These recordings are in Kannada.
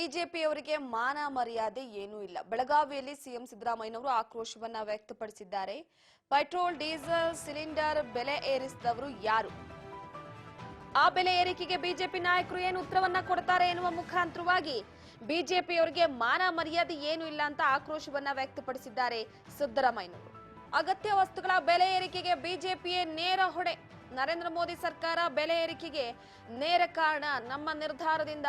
ಬಿಜೆಪಿಯವರಿಗೆ ಮಾನ ಮರ್ಯಾದೆ ಏನೂ ಇಲ್ಲ. ಬೆಳಗಾವಿಯಲ್ಲಿ ಸಿಎಂ ಸಿದ್ದರಾಮಯ್ಯನವರು ಆಕ್ರೋಶವನ್ನ ವ್ಯಕ್ತಪಡಿಸಿದ್ದಾರೆ. ಪೆಟ್ರೋಲ್ ಡೀಸೆಲ್ ಸಿಲಿಂಡರ್ ಬೆಲೆ ಏರಿಸಿದವರು ಯಾರು? ಆ ಬೆಲೆ ಏರಿಕೆಗೆ ಬಿಜೆಪಿ ನಾಯಕರು ಏನು ಉತ್ತರವನ್ನ ಕೊಡ್ತಾರೆ ಎನ್ನುವ ಮುಖಾಂತರವಾಗಿ ಬಿಜೆಪಿಯವರಿಗೆ ಮಾನ ಮರ್ಯಾದೆ ಏನೂ ಇಲ್ಲ ಅಂತ ಆಕ್ರೋಶವನ್ನ ವ್ಯಕ್ತಪಡಿಸಿದ್ದಾರೆ ಸಿದ್ದರಾಮಯ್ಯನವರು. ಅಗತ್ಯ ವಸ್ತುಗಳ ಬೆಲೆ ಏರಿಕೆಗೆ ಬಿಜೆಪಿಯೇ ನೇರ ಹೊಣೆ. ನರೇಂದ್ರ ಮೋದಿ ಸರ್ಕಾರ ಬೆಲೆ ಏರಿಕೆಗೆ ನೇರ ಕಾರಣ. ನಮ್ಮ ನಿರ್ಧಾರದಿಂದ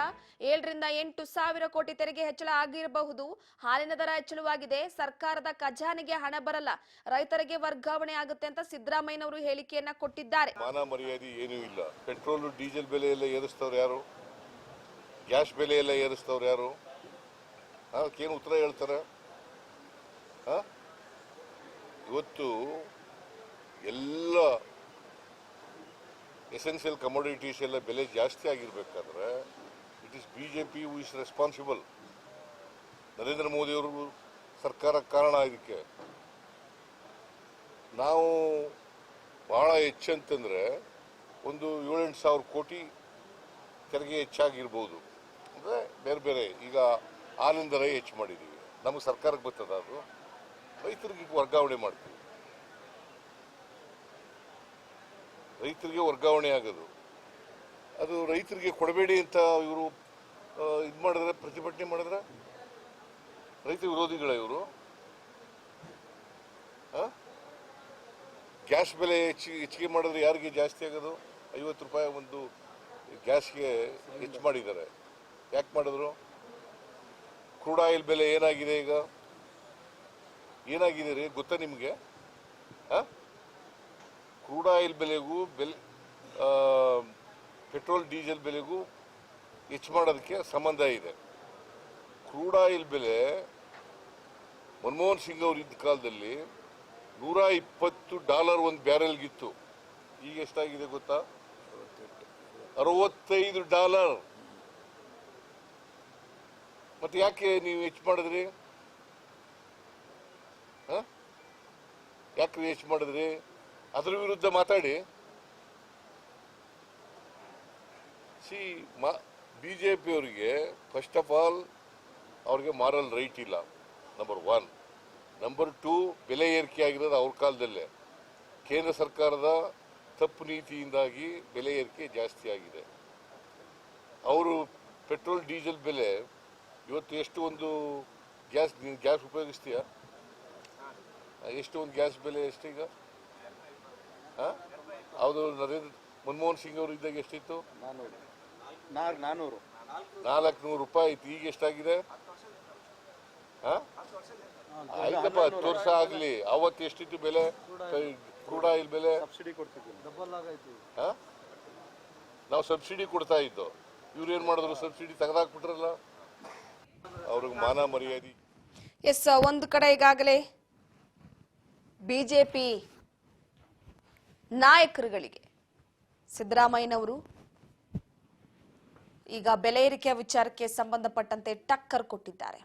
7 ರಿಂದ 8 ಸಾವಿರ ಕೋಟಿ ತೆರಿಗೆ ಹೆಚ್ಚಳ ಆಗಿರಬಹುದು. ಹಾಲಿನ ದರ ಹೆಚ್ಚಳವಾಗಿದೆ. ಸರ್ಕಾರದ ಖಜಾನೆಗೆ ಹಣ ಬರಲ್ಲ, ರೈತರಿಗೆ ವರ್ಗಾವಣೆ ಆಗುತ್ತೆ ಅಂತ ಸಿದ್ದರಾಮಯ್ಯನವರು ಹೇಳಿಕೆಯನ್ನ ಕೊಟ್ಟಿದ್ದಾರೆ. ಮಾನ ಮರ್ಯಾದೆ ಏನೂ ಇಲ್ಲ. ಪೆಟ್ರೋಲ್ ಡೀಸೆಲ್ ಬೆಲೆ ಎಲ್ಲ ಏರಿಸ್ತವ್ರು ಯಾರು? ಗ್ಯಾಸ್ ಬೆಲೆ ಎಲ್ಲ ಏರಿಸ್ತವ್ರು ಯಾರು? ಅದಕ್ಕೇನು ಉತ್ತರ ಹೇಳ್ತಾರೆ? ಇವತ್ತು ಎಲ್ಲ ಎಸೆನ್ಷಿಯಲ್ ಕಮೋಡಿಟೀಸ್ ಎಲ್ಲ ಬೆಲೆ ಜಾಸ್ತಿ ಆಗಿರ್ಬೇಕಾದ್ರೆ it is BJP who is responsible. Narendra ಮೋದಿಯವರು ಸರ್ಕಾರ ಕಾರಣ ಇದಕ್ಕೆ. ನಾವು ಬಹಳ ಹೆಚ್ಚಂತಂದ್ರೆ ಒಂದು 7-8 ಸಾವಿರ ಕೋಟಿ ತೆರಿಗೆ ಹೆಚ್ಚಾಗಿರ್ಬೋದು. ಅಂದರೆ ಬೇರೆ ಬೇರೆ ಈಗ ಹಾಲಿನ ದರ ಹೆಚ್ಚು ಮಾಡಿದ್ದೀವಿ. ನಮಗೆ ಸರ್ಕಾರಕ್ಕೆ ಬರ್ತದ, ಅದು ರೈತರಿಗೆ ವರ್ಗಾವಣೆ ಮಾಡ್ತೀವಿ. ರೈತರಿಗೆ ವರ್ಗಾವಣೆ ಆಗೋದು ಅದು ರೈತರಿಗೆ ಕೊಡಬೇಡಿ ಅಂತ ಇವರು ಇದು ಮಾಡಿದ್ರೆ, ಪ್ರತಿಭಟನೆ ಮಾಡಿದ್ರೆ ರೈತ ವಿರೋಧಿಗಳ ಇವರು. ಗ್ಯಾಸ್ ಬೆಲೆ ಹೆಚ್ಚಿಗೆ ಮಾಡಿದ್ರೆ ಯಾರಿಗೆ ಜಾಸ್ತಿ ಆಗೋದು? 50 ರೂಪಾಯಿ ಒಂದು ಗ್ಯಾಸ್ಗೆ ಹೆಚ್ಚು ಮಾಡಿದ್ದಾರೆ. ಯಾಕೆ ಮಾಡಿದ್ರು? ಕ್ರೂಡ್ ಆಯಿಲ್ ಬೆಲೆ ಏನಾಗಿದೆ ಈಗ? ಏನಾಗಿದೆ ರೀ ಗೊತ್ತಾ ನಿಮಗೆ? ಕ್ರೂಡ್ ಆಯಿಲ್ ಬೆಲೆಗೂ ಪೆಟ್ರೋಲ್ ಡೀಸೆಲ್ ಬೆಲೆಗೂ ಹೆಚ್ಚು ಮಾಡೋದಕ್ಕೆ ಸಂಬಂಧ ಇದೆ. ಕ್ರೂಡ್ ಆಯಿಲ್ ಬೆಲೆ ಮನಮೋಹನ್ ಸಿಂಗ್ ಅವರು ಇದ್ದ ಕಾಲದಲ್ಲಿ $120 ಒಂದು ಬ್ಯಾರೆಲ್ಗಿತ್ತು. ಈಗ ಎಷ್ಟಾಗಿದೆ ಗೊತ್ತಾ? $65. ಮತ್ತೆ ಯಾಕೆ ನೀವು ಹೆಚ್ಚು ಮಾಡಿದ್ರಿ? ಯಾಕೆ ಹೆಚ್ಚು ಮಾಡಿದ್ರಿ? ಅದ್ರ ವಿರುದ್ಧ ಮಾತಾಡಿ. ಬಿಜೆಪಿಯವರಿಗೆ ಫಸ್ಟ್ ಆಫ್ ಆಲ್ ಅವ್ರಿಗೆ ಮಾರಲ್ ರೈಟ್ ಇಲ್ಲ, ನಂಬರ್ 1. ನಂಬರ್ 2, ಬೆಲೆ ಏರಿಕೆ ಆಗಿರೋದು ಅವ್ರ ಕಾಲದಲ್ಲೇ. ಕೇಂದ್ರ ಸರ್ಕಾರದ ತಪ್ಪು ನೀತಿಯಿಂದಾಗಿ ಬೆಲೆ ಏರಿಕೆ ಜಾಸ್ತಿ ಆಗಿದೆ. ಅವರು ಪೆಟ್ರೋಲ್ ಡೀಸೆಲ್ ಬೆಲೆ ಇವತ್ತು ಎಷ್ಟು? ಒಂದು ಗ್ಯಾಸ್ ಉಪಯೋಗಿಸ್ತೀಯಾ? ಎಷ್ಟು ಒಂದು ಗ್ಯಾಸ್ ಬೆಲೆ ಎಷ್ಟು ಈಗ? ಹೌದು, ಮನಮೋಹನ್ ಸಿಂಗ್ ಅವರು ಇದ್ದಾಗ ಎಷ್ಟಿತ್ತು? 400 ರೂಪಾಯಿ ಇತ್ತು. ಈಗ ಎಷ್ಟಾಗಿದೆ? ಆಯ್ತಪ್ಪ, 10 ವರ್ಷ ಆಗ್ಲಿ. ಅವತ್ತು ಎಷ್ಟಿತ್ತು ಬೆಲೆ? ಕ್ರೂಡ್ ಆಯಿಲ್ ಬೆಲೆ ನಾವು ಸಬ್ಸಿಡಿ ಕೊಡ್ತಾ ಇದ್ದೋ. ಇವ್ರು ಏನ್ ಮಾಡಿದ್ರು? ಸಬ್ಸಿಡಿ ತೆಗೆದಾಕ್ಬಿಟ್ರಲ್ಲ. ಅವ್ರಿಗೆ ಮಾನ ಮರ್ಯಾದೆ. ಎಸ್, ಒಂದು ಕಡೆ ಈಗಾಗಲೇ ಬಿಜೆಪಿ ನಾಯಕರುಗಳಿಗೆ ಸಿದ್ದರಾಮಯ್ಯನವರು ಈಗ ಬೆಲೆ ಏರಿಕೆಯ ವಿಚಾರಕ್ಕೆ ಸಂಬಂಧಪಟ್ಟಂತೆ ಟಕ್ಕರ್ ಕೊಟ್ಟಿದ್ದಾರೆ.